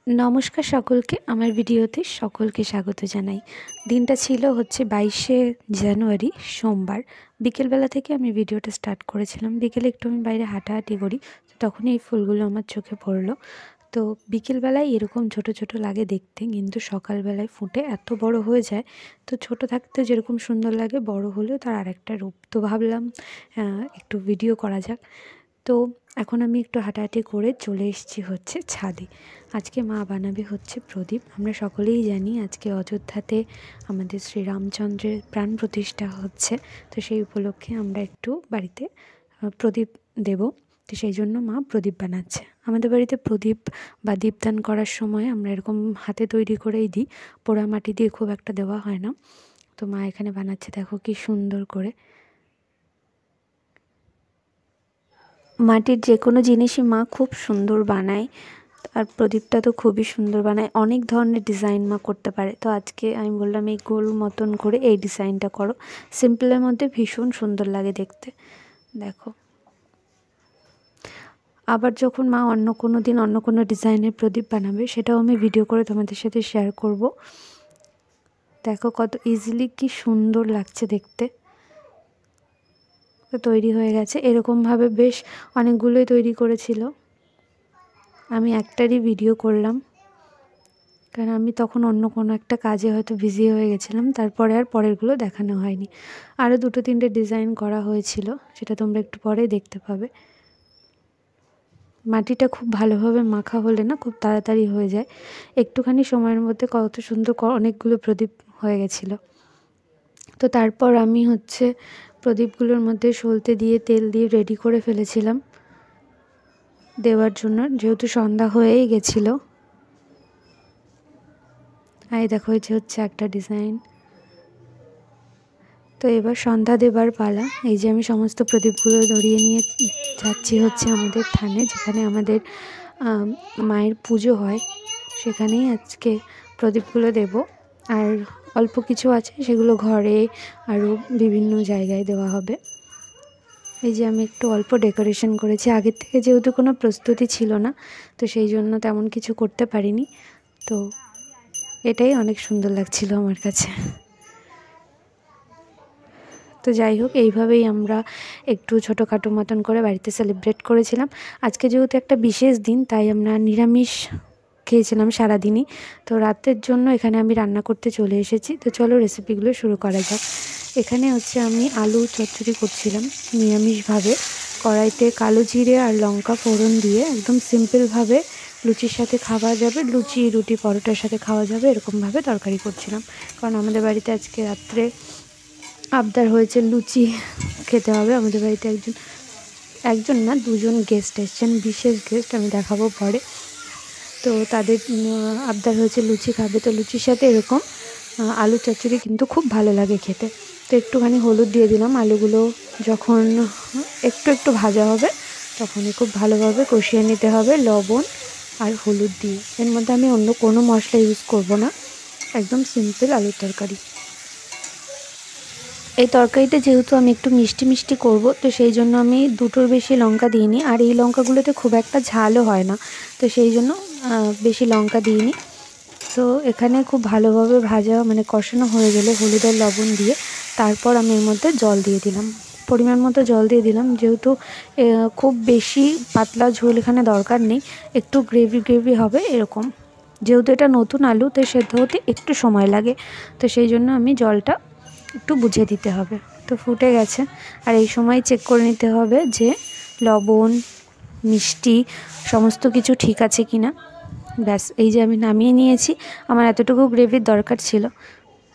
নমস্কার সকলকে, আমার ভিডিওতে সকলকে স্বাগত জানাই। দিনটা ছিল হচ্ছে 22শে জানুয়ারি সোমবার। বিকেলবেলা থেকে আমি ভিডিওটা স্টার্ট করেছিলাম। বিকেলে একটু আমি বাইরে হাঁটাহাঁটি করি, তো তখনই এই ফুলগুলো আমার চোখে পড়লো। তো বিকেলবেলায় এরকম ছোট ছোট লাগে দেখতে, কিন্তু সকালবেলায় ফুটে এত বড় হয়ে যায়। তো ছোট থাকতে যেরকম সুন্দর লাগে, বড় হলেও তার আরেকটা রূপ। তো ভাবলাম একটু ভিডিও করা যাক। তো এখন আমি একটু হাঁটাহাঁটি করে চলে এসেছি হচ্ছে ছাদে। আজকে মা বানাবে হচ্ছে প্রদীপ। আমরা সকলেই জানি আজকে অযোধ্যাতে আমাদের শ্রীরামচন্দ্রের প্রাণ প্রতিষ্ঠা হচ্ছে। তো সেই উপলক্ষে আমরা একটু বাড়িতে প্রদীপ দেব। তো সেই জন্য মা প্রদীপ বানাচ্ছে। আমাদের বাড়িতে প্রদীপ বা দীপদান করার সময় আমরা এরকম হাতে তৈরি করেই দিই, পোড়া মাটি দিয়ে খুব একটা দেওয়া হয় না। তো মা এখানে বানাচ্ছে, দেখো কি সুন্দর করে। মাটির যে কোনো জিনিসই মা খুব সুন্দর বানায়, আর প্রদীপটা তো খুবই সুন্দর বানায়। অনেক ধরনের ডিজাইন মা করতে পারে। তো আজকে আমি বললাম এই গোল মতন করে এই ডিজাইনটা করো। সিম্পলের মধ্যে ভীষণ সুন্দর লাগে দেখতে, দেখো। আবার যখন মা অন্য কোনো দিন অন্য কোনো ডিজাইনের প্রদীপ বানাবে, সেটাও আমি ভিডিও করে তোমাদের সাথে শেয়ার করব। দেখো কত ইজিলি কি সুন্দর লাগছে দেখতে। তৈরি হয়ে গেছে এরকমভাবে, বেশ অনেকগুলোই তৈরি করেছিল। আমি একটারই ভিডিও করলাম, কারণ আমি তখন অন্য কোনো একটা কাজে হয়তো বিজি হয়ে গেছিলাম। তারপরে আর পরেরগুলো দেখানো হয়নি। আরও 2-3টে ডিজাইন করা হয়েছিল, সেটা তোমরা একটু পরে দেখতে পাবে। মাটিটা খুব ভালোভাবে মাখা হলে না খুব তাড়াতাড়ি হয়ে যায়। একটুখানি সময়ের মধ্যে কত সুন্দর অনেকগুলো প্রদীপ হয়ে গেছিলো। তো তারপর আমি হচ্ছে প্রদীপগুলোর মধ্যে সলতে দিয়ে তেল দিয়ে রেডি করে ফেলেছিলাম দেওয়ার জন্য, যেহেতু সন্ধ্যা হয়েই গেছিলো। এই দেখো, এই যে হচ্ছে একটা ডিজাইন। তো এবার সন্ধ্যা দেবার পালা। এই যে আমি সমস্ত প্রদীপগুলো ধরিয়ে নিয়ে যাচ্ছি হচ্ছে আমাদের থানে, যেখানে আমাদের মায়ের পুজো হয়। সেখানেই আজকে প্রদীপগুলো দেব। আর অল্প কিছু আছে, সেগুলো ঘরে আরও বিভিন্ন জায়গায় দেওয়া হবে। এই যে আমি একটু অল্প ডেকোরেশন করেছি। আগের থেকে যেহেতু কোনো প্রস্তুতি ছিল না, তো সেই জন্য তেমন কিছু করতে পারিনি। তো এটাই অনেক সুন্দর লাগছিল আমার কাছে। তো যাই হোক, এইভাবেই আমরা একটু ছোটোখাটো মতন করে বাড়িতে সেলিব্রেট করেছিলাম। আজকে যেহেতু একটা বিশেষ দিন, তাই আমরা নিরামিষ খেয়েছিলাম সারাদিনই। তো রাতের জন্য এখানে আমি রান্না করতে চলে এসেছি। তো চলো রেসিপিগুলো শুরু করা যাক। এখানে হচ্ছে আমি আলু চচ্চড়ি করছিলাম নিরামিষভাবে। কড়াইতে কালো জিরে আর লঙ্কা ফোড়ন দিয়ে একদম সিম্পলভাবে লুচির সাথে খাওয়া যাবে, লুচি রুটি পরোটার সাথে খাওয়া যাবে এরকমভাবে তরকারি করছিলাম। কারণ আমাদের বাড়িতে আজকে রাত্রে আবদার হয়েছে, লুচি খেতে হবে। আমাদের বাড়িতে একজন না 2জন গেস্ট এসছেন, বিশেষ গেস্ট, আমি দেখাবো পরে। তো তাদের আবদার হয়েছে লুচি খাবে। তো লুচির সাথে এরকম আলু চচ্চড়ি কিন্তু খুব ভালো লাগে খেতে। তো একটুখানি হলুদ দিয়ে দিলাম। আলুগুলো যখন একটু একটু ভাজা হবে, তখনই খুব ভালোভাবে কষিয়ে নিতে হবে লবণ আর হলুদ দিয়ে। এর মধ্যে আমি অন্য কোনো মশলা ইউজ করব না, একদম সিম্পল আলুর তরকারি। এই তরকারিটা যেহেতু আমি একটু মিষ্টি মিষ্টি করব, তো সেই জন্য আমি 2টোর বেশি লঙ্কা দিইনি। আর এই লঙ্কাগুলোতে খুব একটা ঝালও হয় না, তো সেই জন্য বেশি লঙ্কা দিইনি। তো এখানে খুব ভালোভাবে ভাজা মানে কষানো হয়ে গেলে হলুদ আর লবণ দিয়ে তারপর আমি এর মধ্যে জল দিয়ে দিলাম, পরিমাণ মতো জল দিয়ে দিলাম। যেহেতু খুব বেশি পাতলা ঝোল এখানে দরকার নেই, একটু গ্রেভি গ্রেভি হবে এরকম। যেহেতু এটা নতুন আলু, তো সেদ্ধ হতে একটু সময় লাগে, তো সেই জন্য আমি জলটা একটু বুঝে দিতে হবে। তো ফুটে গেছে, আর এই সময় চেক করে নিতে হবে যে লবণ মিষ্টি সমস্ত কিছু ঠিক আছে কি না। ব্যাস, এই যে আমি নামিয়ে নিয়েছি। আমার এতটুকু গ্রেভির দরকার ছিল,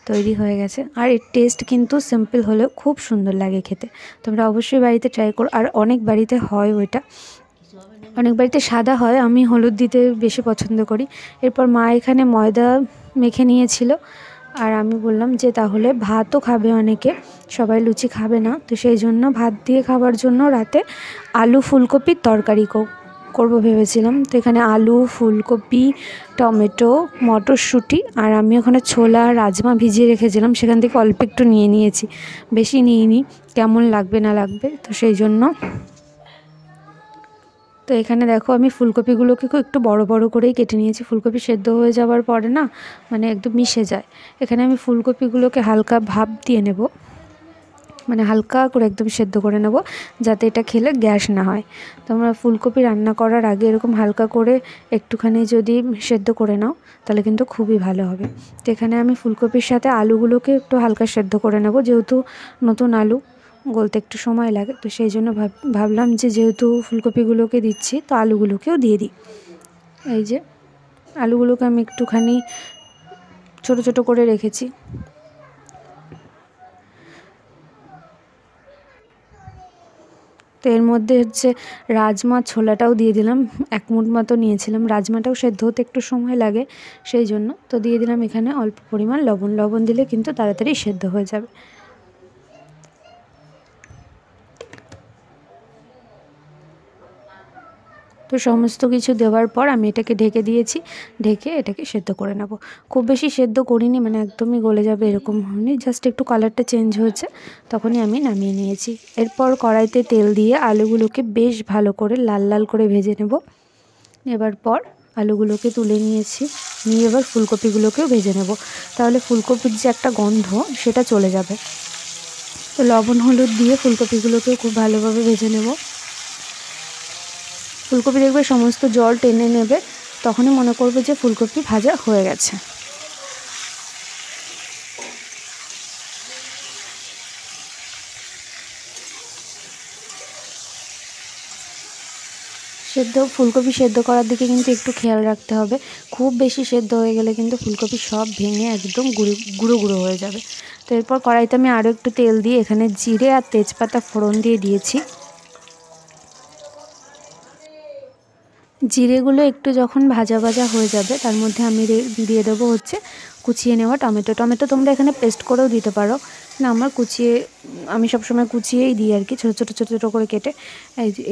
তৈরি হয়ে গেছে। আর এর টেস্ট কিন্তু সিম্পল হলেও খুব সুন্দর লাগে খেতে। তোমরা অবশ্যই বাড়িতে ট্রাই করো। আর অনেক বাড়িতে হয় ওইটা, অনেক বাড়িতে সাদা হয়, আমি হলুদ দিতে বেশি পছন্দ করি। এরপর মা এখানে ময়দা মেখে নিয়েছিল, আর আমি বললাম যে তাহলে ভাতও খাবে অনেকে, সবাই লুচি খাবে না। তো সেই জন্য ভাত দিয়ে খাবার জন্য রাতে আলু ফুলকপির তরকারি করবো ভেবেছিলাম। তো এখানে আলু, ফুলকপি, টমেটো, মটরশুঁটি, আর আমি ওখানে ছোলা রাজমা ভিজিয়ে রেখেছিলাম, সেখান থেকে অল্প একটু নিয়ে নিয়েছি, বেশি নিইনি, কেমন লাগবে না লাগবে। তো সেই জন্য তো এখানে দেখো আমি ফুলকপিগুলোকে একটু বড় বড় করেই কেটে নিয়েছি। ফুলকপি সেদ্ধ হয়ে যাওয়ার পরে না মানে একদম মিশে যায়। এখানে আমি ফুলকপিগুলোকে হালকা ভাপ দিয়ে নেব, মানে হালকা করে একদম সেদ্ধ করে নেব, যাতে এটা খেলে গ্যাস না হয়। তোমরা ফুলকপি রান্না করার আগে এরকম হালকা করে একটুখানি যদি সেদ্ধ করে নাও তাহলে কিন্তু খুবই ভালো হবে। তো এখানে আমি ফুলকপির সাথে আলুগুলোকে একটু হালকা সেদ্ধ করে নেব, যেহেতু নতুন আলু গলতে একটু সময় লাগে, তো সেই জন্য ভাবলাম যে যেহেতু ফুলকপিগুলোকে দিচ্ছি তো আলুগুলোকেও দিয়ে দিই। এই যে আলুগুলোকে আমি একটুখানি ছোট ছোট করে রেখেছি। তো এর মধ্যে হচ্ছে রাজমা ছোলাটাও দিয়ে দিলাম, 1 মুঠ মতো নিয়েছিলাম। রাজমাটাও সেদ্ধ হতে একটু সময় লাগে, সেই জন্য তো দিয়ে দিলাম এখানে অল্প পরিমাণ লবণ। লবণ দিলে কিন্তু তাড়াতাড়ি সেদ্ধ হয়ে যাবে। তো সমস্ত কিছু দেওয়ার পর আমি এটাকে ঢেকে দিয়েছি, ঢেকে এটাকে সেদ্ধ করে নেব। খুব বেশি সেদ্ধ করিনি, মানে একদমই গলে যাবে এরকম হয়নি, জাস্ট একটু কালারটা চেঞ্জ হয়েছে, তখনই আমি নামিয়ে নিয়েছি। এরপর কড়াইতে তেল দিয়ে আলুগুলোকে বেশ ভালো করে লাল লাল করে ভেজে নেব। এবার পর আলুগুলোকে তুলে নিয়েছি, নিয়ে এবার ফুলকপিগুলোকেও ভেজে নেব, তাহলে ফুলকপির যে একটা গন্ধ সেটা চলে যাবে। তো লবণ হলুদ দিয়ে ফুলকপিগুলোকেও খুব ভালোভাবে ভেজে নেব। ফুলকপি দেখবে সমস্ত জল টেনে নেবে, তখনই মনে করবে যে ফুলকপি ভাজা হয়ে গেছে। ফুলকপি সেদ্ধ করার দিকে কিন্তু একটু খেয়াল রাখতে হবে। খুব বেশি সেদ্ধ হয়ে গেলে কিন্তু ফুলকপি সব ভেঙে একদম গুঁড়ো গুঁড়ো হয়ে যাবে। তো এরপর কড়াইতে আমি আরও একটু তেল দিয়ে এখানে জিরে আর তেজপাতা ফোড়ন দিয়ে দিয়েছি। জিরেগুলো একটু যখন ভাজা ভাজা হয়ে যাবে তার মধ্যে আমি দিয়ে দেবো হচ্ছে কুচিয়ে নেওয়া টমেটো। টমেটো তোমরা এখানে পেস্ট করেও দিতে পারো, না আমি সবসময় কুচিয়েই দিই আর কি, ছোটো ছোটো ছোটো ছোটো করে কেটে।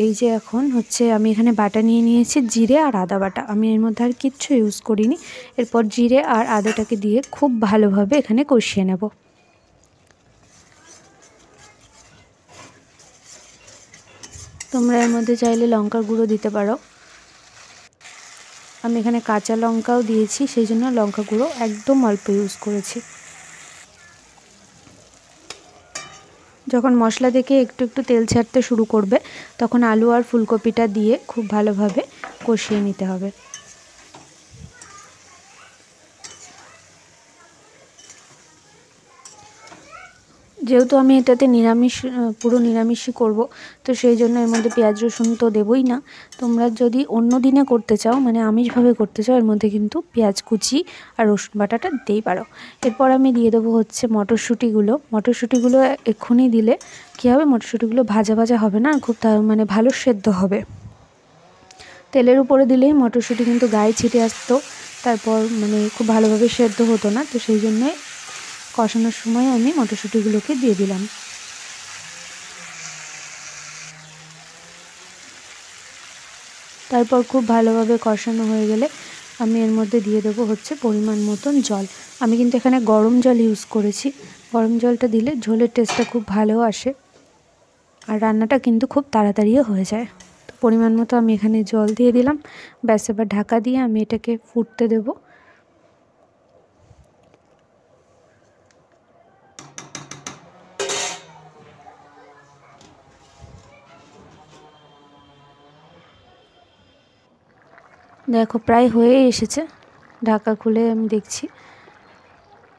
এই যে এখন হচ্ছে আমি এখানে বাটা নিয়ে নিয়েছি, জিরে আর আদা বাটা। আমি এর মধ্যে আর কিচ্ছু ইউজ করিনি। এরপর জিরে আর আদাটাকে দিয়ে খুব ভালোভাবে এখানে কষিয়ে নেব। তোমরা এর মধ্যে চাইলে লঙ্কার গুঁড়ো দিতে পারো। আমি এখানে কাঁচা লঙ্কাও দিয়েছি, সেই জন্য লঙ্কা গুঁড়ো একদম অল্প ইউজ করেছি। যখন মশলা থেকে একটু একটু তেল ছাড়তে শুরু করবে তখন আলু আর ফুলকপিটা দিয়ে খুব ভালোভাবে কষিয়ে নিতে হবে। যেহেতু আমি এটাতে পুরো নিরামিষই করব, তো সেই জন্য এর মধ্যে পেঁয়াজ রসুন তো দেবই না। তোমরা যদি অন্য দিনে করতে চাও, মানে আমিষভাবে করতে চাও, এর মধ্যে কিন্তু পেঁয়াজ কুচি আর রসুন বাটাটা দিতেই পারো। এরপর আমি দিয়ে দেবো হচ্ছে মটরশুঁটিগুলো এক্ষুনি দিলে কী হবে, মটরশুঁটিগুলো ভাজা ভাজা হবে না, খুব মানে ভালো সেদ্ধ হবে। তেলের উপরে দিলেই মটরশুঁটি কিন্তু গায়ে ছিটে আসতো, তারপর মানে খুব ভালোভাবে সেদ্ধ হতো না। তো সেই জন্যে কষানোর সময় আমি মটরশুঁটিগুলোকে দিয়ে দিলাম। তারপর খুব ভালোভাবে কষানো হয়ে গেলে আমি এর মধ্যে দিয়ে দেবো হচ্ছে পরিমাণ মতন জল। আমি কিন্তু এখানে গরম জল ইউজ করেছি। গরম জলটা দিলে ঝোলের টেস্টটা খুব ভালো আসে আর রান্নাটা কিন্তু খুব তাড়াতাড়িও হয়ে যায়। তো পরিমাণ মতো আমি এখানে জল দিয়ে দিলাম। ব্যাস, এবার ঢাকা দিয়ে আমি এটাকে ফুটতে দেবো। দেখো প্রায় হয়ে এসেছে, ঢাকা খুলে আমি দেখছি।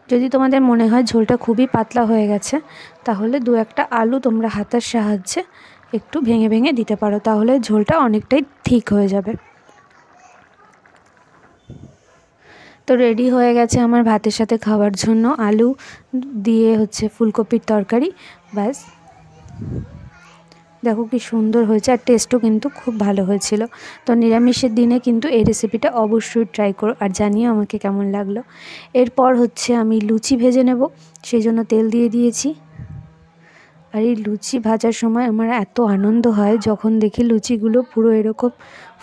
যদি তোমাদের মনে হয় ঝোলটা খুবই পাতলা হয়ে গেছে, তাহলে 2-1টা আলু তোমরা হাতের সাহায্যে একটু ভেঙে ভেঙে দিতে পারো, তাহলে ঝোলটা অনেকটাই ঠিক হয়ে যাবে। তো রেডি হয়ে গেছে আমার ভাতের সাথে খাওয়ার জন্য আলু দিয়ে হচ্ছে ফুলকপির তরকারি। ব্যাস, দেখো কি সুন্দর হয়েছে, আর টেস্টও কিন্তু খুব ভালো হয়েছিল। তো নিরামিষের দিনে কিন্তু এই রেসিপিটা অবশ্যই ট্রাই করো আর জানিও আমাকে কেমন লাগলো। এরপর হচ্ছে আমি লুচি ভেজে নেব, সেই জন্য তেল দিয়ে দিয়েছি। আর এই লুচি ভাজার সময় আমার এত আনন্দ হয় যখন দেখি লুচিগুলো পুরো এরকম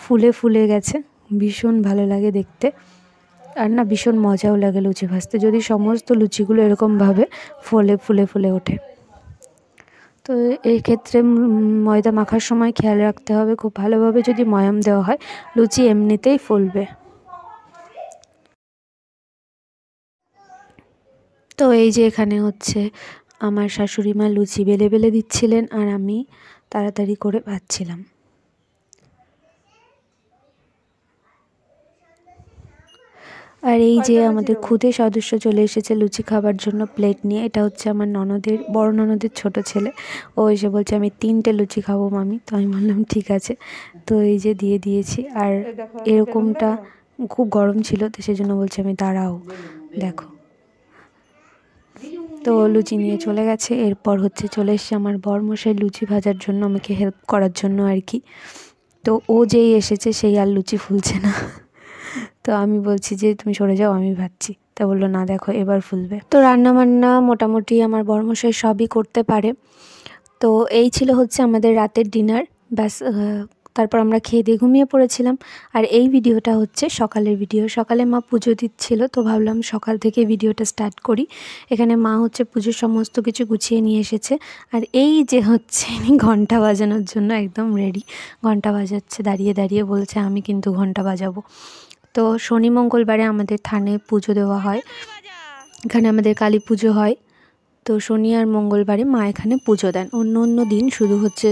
ফুলে ফুলে গেছে, ভীষণ ভালো লাগে দেখতে। আর না, ভীষণ মজাও লাগে লুচি ভাজতে, যদি সমস্ত লুচিগুলো এরকমভাবে ফুলে ফুলে ওঠে। তো এই ক্ষেত্রে ময়দা মাখার সময় খেয়াল রাখতে হবে খুব ভালোভাবে যদি ময়াম দেওয়া হয় লুচি এমনিতেই ফুলবে। তো এই যে এখানে হচ্ছে আমার শাশুড়ি মা লুচি বেলে বেলে দিচ্ছিলেন আর আমি তাড়াতাড়ি করে ভাজছিলাম। আর এই যে আমাদের খুদে সদস্য চলে এসেছে লুচি খাবার জন্য প্লেট নিয়ে। এটা হচ্ছে আমার ননদের, বড় ননদের ছোট ছেলে। ও এসে বলছে আমি 3টে লুচি খাবো মামি। তো আমি বললাম ঠিক আছে। তো এই যে দিয়ে দিয়েছি। আর এরকমটা খুব গরম ছিল, তো সেই জন্য বলছে আমি দাঁড়াও দেখো। তো লুচি নিয়ে চলে গেছে। এরপর হচ্ছে চলে এসছে আমার বরমশাই লুচি ভাজার জন্য, আমাকে হেল্প করার জন্য আর কি। তো ও যেই এসেছে সেই আর লুচি ফুলছে না। তো আমি বলছি যে তুমি সরে যাও, আমি ভাজছি। তা বললো না দেখো এবার ফুলবে। তো রান্না বান্না মোটামুটি আমার বরমশাই সবই করতে পারে। তো এই ছিল হচ্ছে আমাদের রাতের ডিনার। ব্যাস, তারপর আমরা খেয়ে দিয়ে ঘুমিয়ে পড়েছিলাম। আর এই ভিডিওটা হচ্ছে সকালের ভিডিও। সকালে মা পুজো দিচ্ছিল, তো ভাবলাম সকাল থেকে ভিডিওটা স্টার্ট করি। এখানে মা হচ্ছে পুজোর সমস্ত কিছু গুছিয়ে নিয়ে এসেছে। আর এই যে হচ্ছে ঘন্টা বাজানোর জন্য একদম রেডি, ঘন্টা বাজাচ্ছে দাঁড়িয়ে দাঁড়িয়ে, বলছে আমি কিন্তু ঘন্টা বাজাবো। তো শনি মঙ্গলবারে আমাদের থানে পুজো দেওয়া হয়, এখানে আমাদের কালী পুজো হয়। তো শনি আর মঙ্গলবারে মা এখানে পুজো দেন, অন্য অন্য দিন শুধু হচ্ছে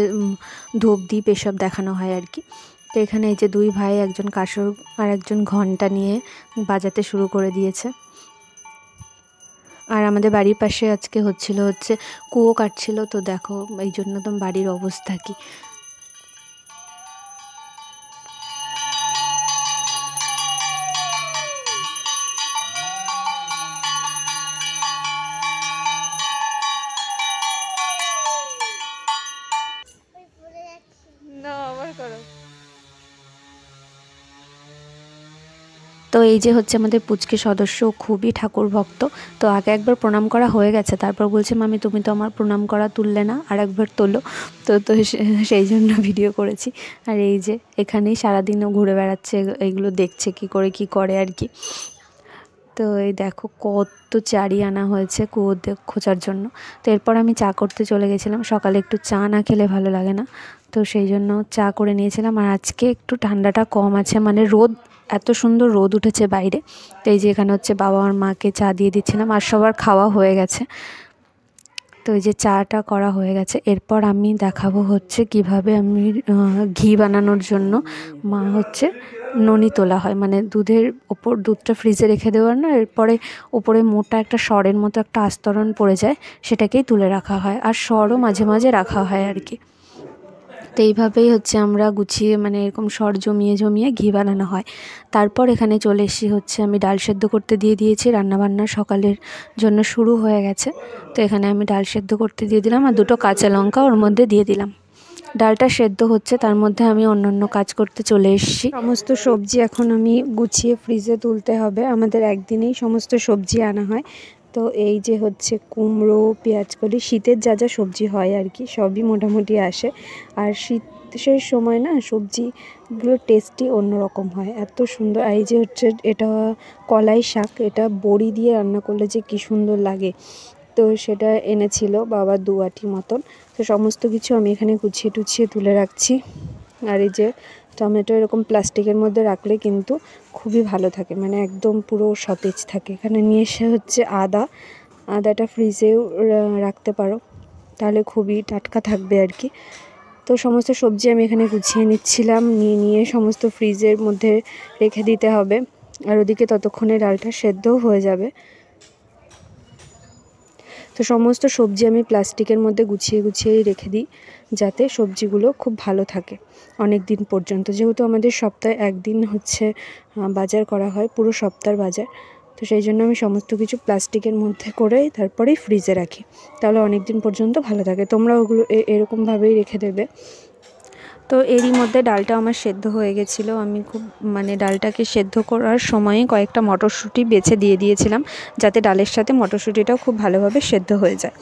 ধূপ দ্বীপ এসব দেখানো হয় আর কি। তো এখানে এই যে দুই ভাই, একজন কাসর আর একজন ঘন্টা নিয়ে বাজাতে শুরু করে দিয়েছে। আর আমাদের বাড়ির পাশে আজকে হচ্ছে কুয়ো কাটছিল, তো দেখো এই জন্য তো বাড়ির অবস্থা কি। তো এই যে হচ্ছে আমাদের পুচকে সদস্য, খুবই ঠাকুর ভক্ত। তো আগে একবার প্রণাম করা হয়ে গেছে, তারপর বলছে মামি তুমি তো আমার প্রণাম করা তুললে না, আর একবার তোলো। তো তো সেই জন্য ভিডিও করেছি। আর এই যে এখানেই সারাদিনও ঘুরে বেড়াচ্ছে, এইগুলো দেখছে কি করে আর কি। তো এই দেখো কত চারি আনা হয়েছে কুয়ো খোঁচার জন্য। তো এরপর আমি চা করতে চলে গেছিলাম। সকালে একটু চা না খেলে ভালো লাগে না, তো সেই জন্য চা করে নিয়েছিলাম। আর আজকে একটু ঠান্ডাটা কম আছে, মানে রোদ, এত সুন্দর রোদ উঠেছে বাইরে। তো এই যে এখানে হচ্ছে বাবা আর মাকে চা দিয়ে দিচ্ছিলাম, আর সবার খাওয়া হয়ে গেছে। তো এই যে চাটা করা হয়ে গেছে। এরপর আমি দেখাবো হচ্ছে কিভাবে আমি ঘি বানানোর জন্য মা হচ্ছে ননি তোলা হয়, মানে দুধের ওপর দুধটা ফ্রিজে রেখে দেওয়ার না, এরপরে ওপরে মোটা একটা সরের মতো একটা আস্তরণ পড়ে যায়, সেটাকেই তুলে রাখা হয়। আর সরও মাঝে মাঝে রাখা হয় আর কি। তো এইভাবেই হচ্ছে আমরা গুছিয়ে, মানে এরকম সর জমিয়ে জমিয়ে ঘি বানানো হয়। তারপর এখানে চলে এসেছি হচ্ছে আমি ডাল সেদ্ধ করতে দিয়ে দিয়েছি, রান্নাবান্না সকালের জন্য শুরু হয়ে গেছে। তো এখানে আমি ডাল সেদ্ধ করতে দিয়ে দিলাম, আর 2টো কাঁচা লঙ্কা ওর মধ্যে দিয়ে দিলাম। ডালটা সেদ্ধ হচ্ছে, তার মধ্যে আমি অন্যান্য কাজ করতে চলে এসেছি। সমস্ত সবজি এখন আমি গুছিয়ে ফ্রিজে তুলতে হবে, আমাদের একদিনেই সমস্ত সবজি আনা হয়। তো এই যে হচ্ছে কুমড়ো, পেঁয়াজকলি, শীতের যা যা সবজি হয় আর কি সবই মোটামুটি আসে। আর শীতের সময় না সবজিগুলো টেস্টই অন্যরকম হয়, এত সুন্দর। এই যে হচ্ছে এটা কলাই শাক, এটা বড়ি দিয়ে রান্না করলে যে কী সুন্দর লাগে। তো সেটা এনেছিল বাবা 2 আঁটি মতন। তো সমস্ত কিছু আমি এখানে গুছিয়ে টুছিয়ে তুলে রাখছি। আর এই যে টমেটো এরকম প্লাস্টিকের মধ্যে রাখলে কিন্তু খুবই ভালো থাকে, মানে একদম পুরো সতেজ থাকে। এখানে নিয়ে এসে হচ্ছে আদাটা ফ্রিজেও রাখতে পারো, তাহলে খুবই টাটকা থাকবে আর কি। তো সমস্ত সবজি আমি এখানে গুছিয়ে নিচ্ছিলাম, নিয়ে সমস্ত ফ্রিজের মধ্যে রেখে দিতে হবে। আর ওদিকে ততক্ষণে ডালটা সেদ্ধও হয়ে যাবে। তো সমস্ত সবজি আমি প্লাস্টিকের মধ্যে গুছিয়ে গুছিয়েই রেখে দিই, যাতে সবজিগুলো খুব ভালো থাকে অনেক দিন পর্যন্ত। যেহেতু আমাদের সপ্তাহে একদিন হচ্ছে বাজার করা হয়, পুরো সপ্তাহের বাজার। তো সেই জন্য আমি সমস্ত কিছু প্লাস্টিকের মধ্যে করে তারপরেই ফ্রিজে রাখি, তাহলে অনেক দিন পর্যন্ত ভালো থাকে। তোমরা ওগুলো এরকমভাবেই রেখে দেবে। তো এরই মধ্যে ডালটা আমার সেদ্ধ হয়ে গেছিলো। আমি খুব, মানে ডালটাকে সেদ্ধ করার সময় কয়েকটা মটরশুঁটি বেছে দিয়ে দিয়েছিলাম, যাতে ডালের সাথে মটরশুঁটিটাও খুব ভালোভাবে সেদ্ধ হয়ে যায়।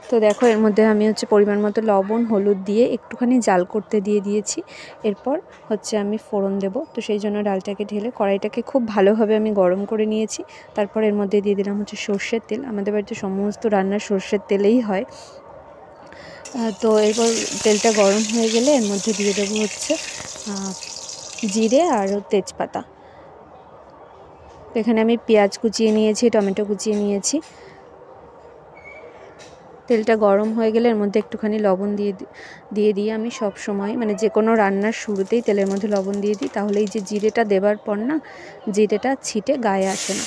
তো দেখো এর মধ্যে আমি হচ্ছে পরিমাণ মতো লবণ, হলুদ দিয়ে একটুখানি জাল করতে দিয়ে দিয়েছি। এরপর হচ্ছে আমি ফোড়ন দেব। তো সেই জন্য ডালটাকে ঢেলে কড়াইটাকে খুব ভালোভাবে আমি গরম করে নিয়েছি। তারপর এর মধ্যে দিয়ে দিলাম হচ্ছে সর্ষের তেল। আমাদের বাড়িতে সমস্ত রান্না সর্ষের তেলেই হয়। তো এরপর তেলটা গরম হয়ে গেলে এর মধ্যে দিয়ে দেবো হচ্ছে জিরে আর তেজপাতা। তো এখানে আমি পেঁয়াজ কুচিয়ে নিয়েছি, টমেটো কুচিয়ে নিয়েছি। তেলটা গরম হয়ে গেলে এর মধ্যে একটুখানি লবণ দিয়ে আমি সব সময় মানে যে কোনো রান্নার শুরুতেই তেলের মধ্যে লবণ দিয়ে দিই, তাহলে এই যে জিরেটা দেবার পর না জিরেটা ছিটে গায়ে আসে না।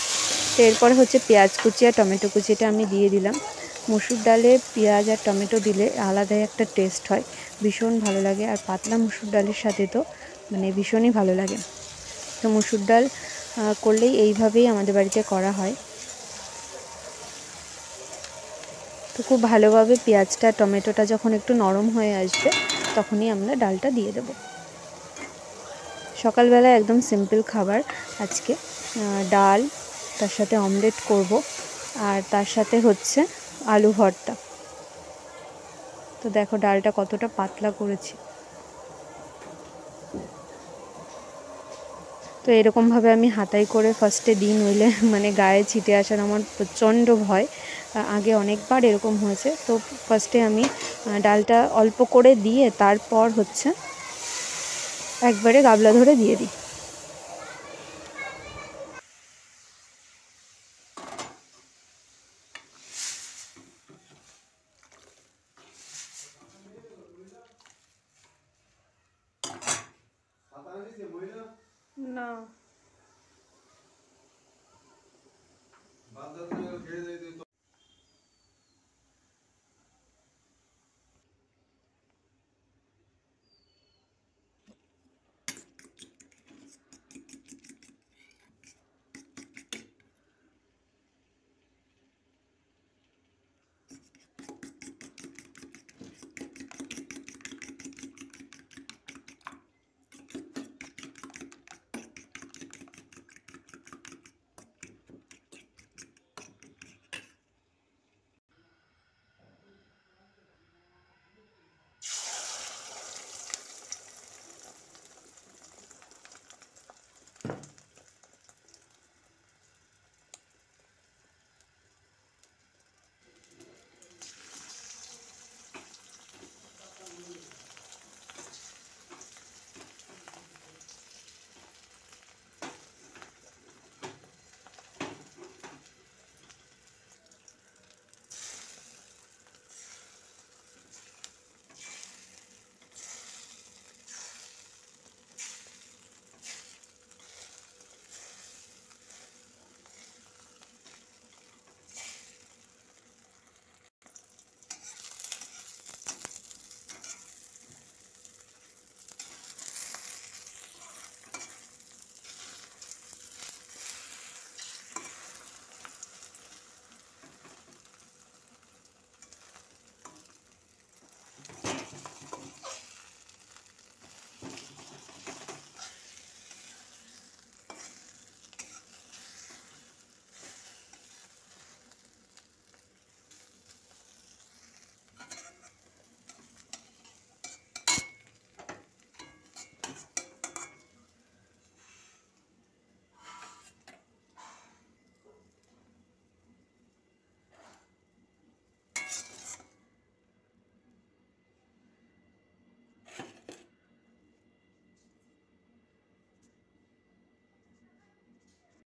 তো এরপরে হচ্ছে পেঁয়াজ কুচি আর টমেটো কুচিটা আমি দিয়ে দিলাম। মসুর ডালে পেঁয়াজ আর টমেটো দিলে আলাদাই একটা টেস্ট হয়, ভীষণ ভালো লাগে। আর পাতলা মসুর ডালের সাথে তো মানে ভীষণই ভালো লাগে। তো মসুর ডাল করলেই এইভাবেই আমাদের বাড়িতে করা হয়। তো খুব ভালোভাবে পেঁয়াজটা টমেটোটা যখন একটু নরম হয়ে আসবে তখনই আমরা ডালটা দিয়ে দেব। সকালবেলা একদম সিম্পল খাবার আজকে, ডাল, তার সাথে অমলেট করব, আর তার সাথে হচ্ছে আলু ভর্তা। তো দেখো ডালটা কতটা পাতলা করেছি। তো এরকমভাবে আমি হাতাই করে ফার্স্টে দিই, নইলে মানে গায়ে ছিটে আসার আমার প্রচণ্ড ভয়। আগে অনেকবার এরকম হয়েছে। তো ফার্স্টে আমি ডালটা অল্প করে দিয়ে তারপর হচ্ছে একবারে গাবলা ধরে দিয়ে দিই। না।